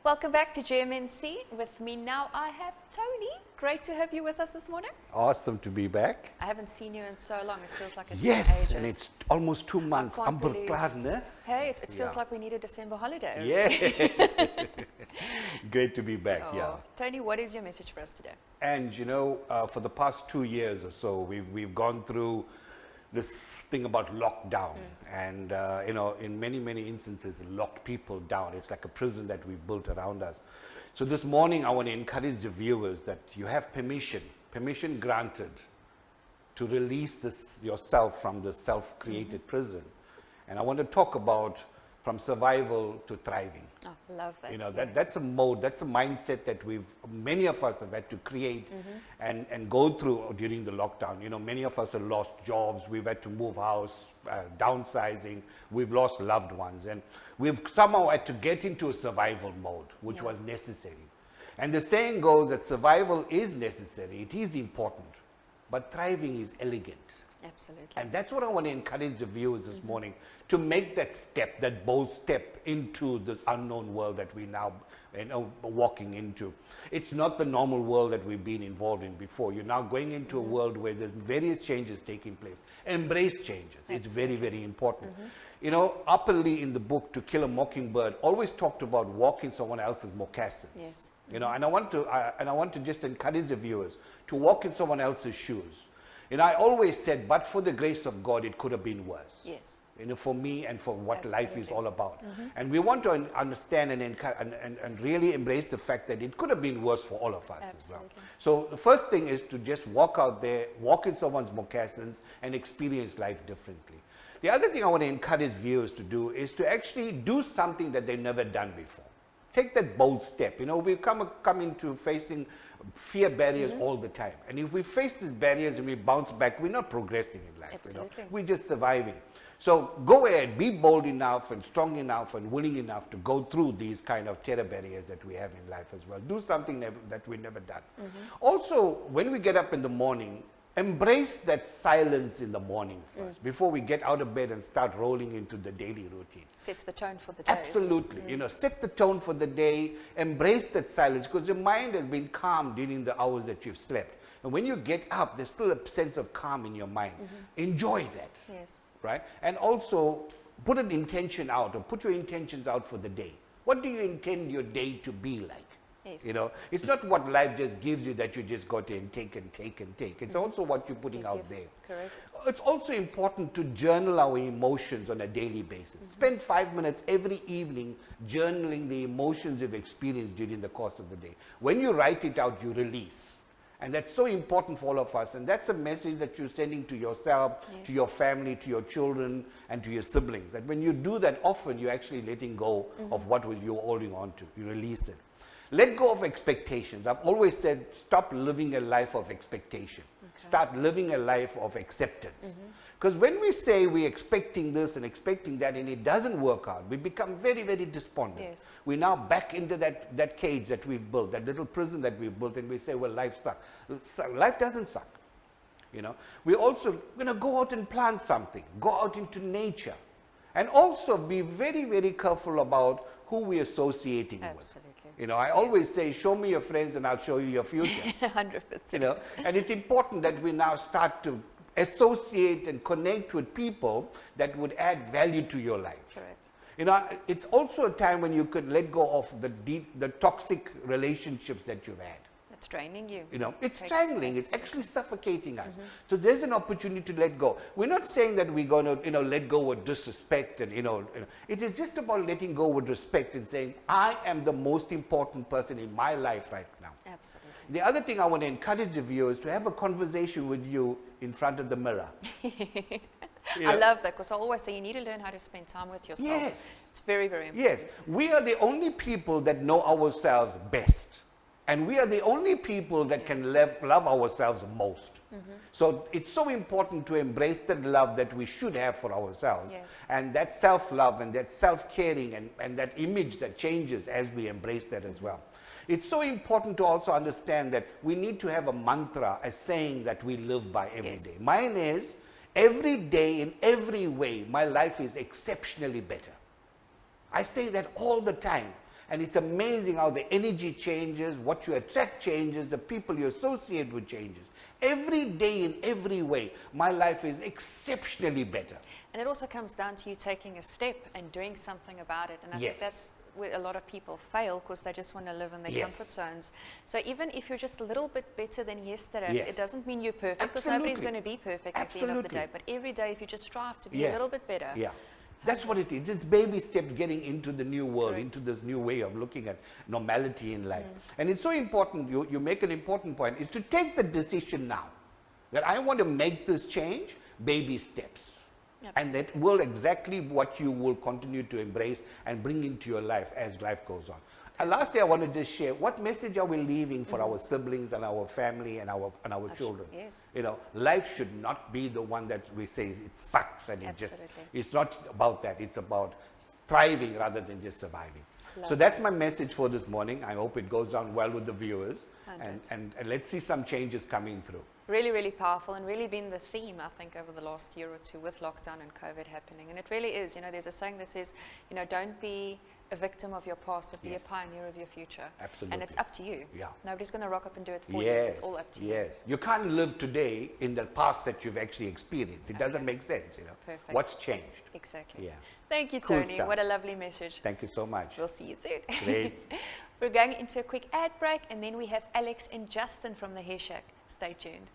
Welcome back to GMNC. With me now I have Tony. Great to have you with us this morning. Awesome to be back. I haven't seen you in so long. It feels like it's Yes, been ages. and it's almost 2 months. I can't believe- Amber. Hey, it feels like we need a December holiday. Yeah. Great to be back, Oh. yeah. Tony, what is your message for us today? And you know, for the past 2 years or so, we've gone through this thing about lockdown. And, you know, in many instances, it locked people down. It's like a prison that we've built around us. So this morning, I want to encourage the viewers that you have permission granted to release yourself from the self-created prison. And I want to talk about from survival to thriving. Oh, love that. You know, yes. that's a mode, that's a mindset that many of us have had to create and go through during the lockdown. You know, many of us have lost jobs, we've had to move house, downsizing, we've lost loved ones, and we've somehow had to get into a survival mode, which was necessary. And the saying goes that survival is necessary, it is important, but thriving is elegant. Absolutely. And that's what I want to encourage the viewers this morning, to make that step, that bold step into this unknown world that we now walking into. It's not the normal world that we've been involved in before. You're now going into a world where there's various changes taking place. Embrace changes. Absolutely. It's very, very important. You know, Upper Lee in the book To Kill a Mockingbird always talked about walking someone else's moccasins. Yes. You know, and I want to just encourage the viewers to walk in someone else's shoes. You know, I always said, but for the grace of God, it could have been worse. Yes. You know, for me and for what life is Absolutely. all about. And we want to understand and really embrace the fact that it could have been worse for all of us as well. Absolutely. So the first thing is to just walk out there, walk in someone's moccasins and experience life differently. The other thing I want to encourage viewers to do is to actually do something that they've never done before. Take that bold step. You know, we come into facing fear barriers all the time. And if we face these barriers and we bounce back, we're not progressing in life. Absolutely. You know? We're just surviving. So go ahead, be bold enough and strong enough and willing enough to go through these kind of terror barriers that we have in life as well. Do something that we've never done. Also, when we get up in the morning, embrace that silence in the morning first, before we get out of bed and start rolling into the daily routine. Sets the tone for the day. Absolutely. You know, set the tone for the day, embrace that silence, because your mind has been calm during the hours that you've slept. And when you get up, there's still a sense of calm in your mind. Enjoy that. Yes. Right? And also put an intention out, or put your intentions out for the day. What do you intend your day to be like? Yes. You know, it's not what life just gives you that you just got to take and take and take. It's also what you're putting out there. Correct. It's also important to journal our emotions on a daily basis. Spend 5 minutes every evening journaling the emotions you've experienced during the course of the day. When you write it out, you release. And that's so important for all of us. And that's a message that you're sending to yourself, to your family, to your children, and to your siblings. That when you do that often, you're actually letting go of what you're holding on to. You release it. Let go of expectations. I've always said, stop living a life of expectation. Start living a life of acceptance. Because when we say we're expecting this and expecting that and it doesn't work out, we become very, very despondent. Yes. We're now back into that cage that we've built, that little prison that we've built, and we say, well, life sucks. Life doesn't suck. You know, we're also going to go out and plant something, go out into nature, and also be very, very careful about who we're associating with. Absolutely. You know, I always say, show me your friends and I'll show you your future. 100%. You know, and it's important that we now start to associate and connect with people that would add value to your life. Correct. You know, it's also a time when you could let go of the toxic relationships that you've had. It's draining you. You know, it's Right. strangling, it's actually suffocating us. So there's an opportunity to let go. We're not saying that we're going to, you know, let go with disrespect and, you know, it is just about letting go with respect and saying, I am the most important person in my life right now. Absolutely. The other thing I want to encourage the viewers to have a conversation with you in front of the mirror. You I know? love that, because I always say you need to learn how to spend time with yourself. Yes. It's very, very important. Yes, we are the only people that know ourselves best. And we are the only people that can love ourselves most. So it's so important to embrace the love that we should have for ourselves. Yes. And that self-love and that self-caring and that image that changes as we embrace that as well. It's so important to also understand that we need to have a mantra, a saying that we live by every day. Mine is, every day in every way, my life is exceptionally better. I say that all the time. And it's amazing how the energy changes, what you attract changes, the people you associate with changes. Every day in every way, my life is exceptionally better. And it also comes down to you taking a step and doing something about it. And I think that's where a lot of people fail, because they just want to live in their comfort zones. So even if you're just a little bit better than yesterday, it doesn't mean you're perfect, because nobody's going to be perfect at the end of the day. But every day, if you just strive to be a little bit better. Yeah. That's what it is. It's baby steps getting into the new world, into this new way of looking at normality in life. And it's so important, you make an important point, is to take the decision now that I want to make this change, baby steps. And that will exactly what you will continue to embrace and bring into your life as life goes on. And lastly, I want to just share, what message are we leaving for our siblings and our family and our children? Yes. You know, life should not be the one that we say it sucks and it's not about that. It's about thriving rather than just surviving. So that's my message for this morning. I hope it goes down well with the viewers, and let's see some changes coming through. Really, really powerful, and really been the theme, I think, over the last year or two with lockdown and COVID happening. And it really is, you know, there's a saying that says, you know, don't be a victim of your past, but be a pioneer of your future. Absolutely. And it's up to you. Yeah. Nobody's going to rock up and do it for you. It's all up to you. Yes. You can't live today in the past that you've actually experienced. It doesn't make sense, you know. Perfect. What's changed? Exactly. Yeah. Thank you, Cool Tony. stuff. What a lovely message. Thank you so much. We'll see you soon. Great. We're going into a quick ad break, and then we have Alex and Justin from the Hair Shack. Stay tuned.